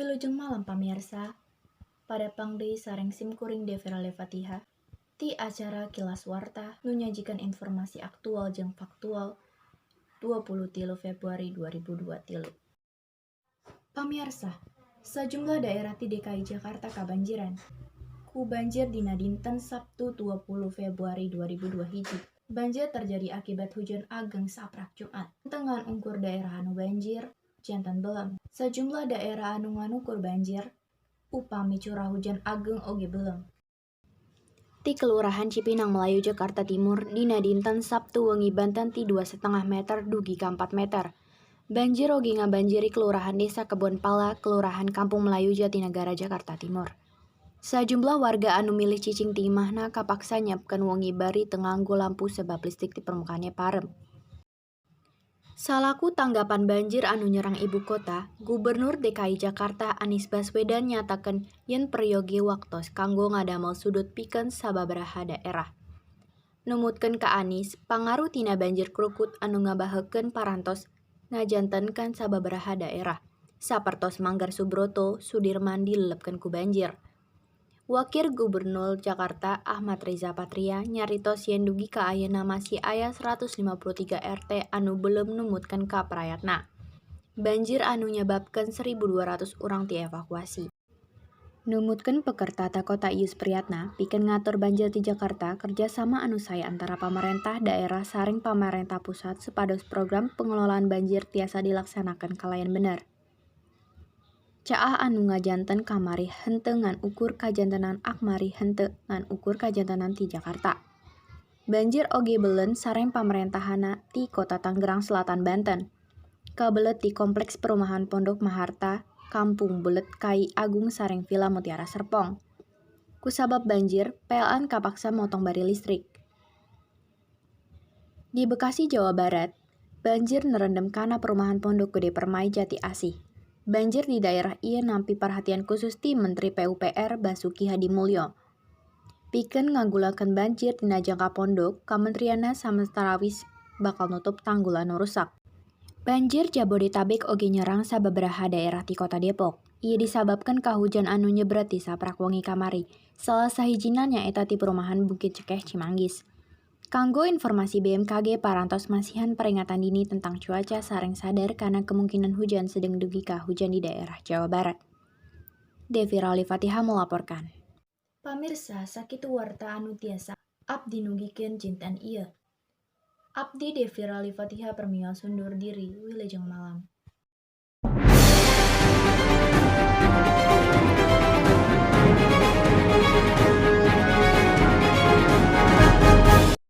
Wilujeng malam pamirsa, pada pangdei sareng simkuring Devira Fatihah, ti acara Kilas Warta nunyajikan informasi aktual jeung faktual 23 Februari 2023. Pamirsa, sejumlah daerah di DKI Jakarta kabanjiran. Ku banjir dina dinten Sabtu 20 Februari 2021. Banjir terjadi akibat hujan ageng saprak Jumat. Tengan ungkur daerah anu banjir, jantan belum. Sejumlah daerah anu nganukur banjir, upami curah hujan ageng oge belum. Ti Kelurahan Cipinang Melayu Jakarta Timur dina dinten Sabtu wengi banten ti 2,5 meter dugi ka 4 meter. Banjir oge ngabanjiri Kelurahan Desa Kebon Pala, Kelurahan Kampung Melayu Jatinegara Jakarta Timur. Sajumlah warga anu milih cicing ti imahna kapaksa nyiapkeun wengi bari teu nganggo lampu sebab listrik di permukaannya parem. Salaku tanggapan banjir anu nyerang ibu kota, Gubernur DKI Jakarta Anies Baswedan nyatakeun yen peryoge waktos kanggo ngadamel sudut pikeun sababaraha daerah. Numutkeun ka Anies, pangaruh tina banjir krukut anu ngabahekeun parantos ngajantenkeun sababaraha daerah. Sapertos Manggar Subroto, Sudirman dilelepkeun ku banjir. Wakil Gubernur Jakarta Ahmad Riza Patria nyaritos yen dugi ka ayeuna masih aya 153 RT anu belum numutkeun ka prayatna. Banjir anu nyababkeun 1.200 urang dievakuasi. Numutkeun Pekerta Tata Kota Ius Priyatna, pikeun ngatur banjir di Jakarta kerjasama anu sae antara pamarentah daerah sareng pamarentah pusat supados program pengelolaan banjir tiasa dilaksanakeun kalayan bener. Caah anu ngajanten kamari henteu ngan ukur kajantenan akmari henteu ngan ukur kajantenan ti Jakarta. Banjir oge beuleun sareng pamarentahana ti Kota Tanggerang Selatan Banten. Kabelet di Kompleks Perumahan Pondok Maharta, Kampung Beuleut Kai Agung sareng Villa Mutiara Serpong. Kusabab banjir, PLN kapaksa motong bari listrik. Di Bekasi, Jawa Barat, banjir nerendam kana perumahan Pondok Gede Permai Jati Asih. Banjir di daerah ieu nampi perhatian khusus ti Menteri PUPR Basuki Hadimulyo. Pikeun ngaggulakeun banjir dina jangka pondok, kamentrianna samentara wis bakal nutup tanggul anu rusak. Banjir Jabodetabek oge nyerang sababaraha daerah ti Kota Depok. Ieu disababkeun ka hujan anu nyebret ti saprak wengi kamari. Salah sahijina nyaeta ti perumahan Bukit Cekeh Cimanggis. Kanggo informasi BMKG parantos masihan peringatan dini tentang cuaca sareng sadar kana kemungkinan hujan sedang dugi ka hujan di daerah Jawa Barat. Devira Fatihah melaporkan. Pamirsa, sakitu warta anu tiasa abdi nugikeun jinten ieu. Abdi Devira Fatihah permios undur diri, wilujeng malam.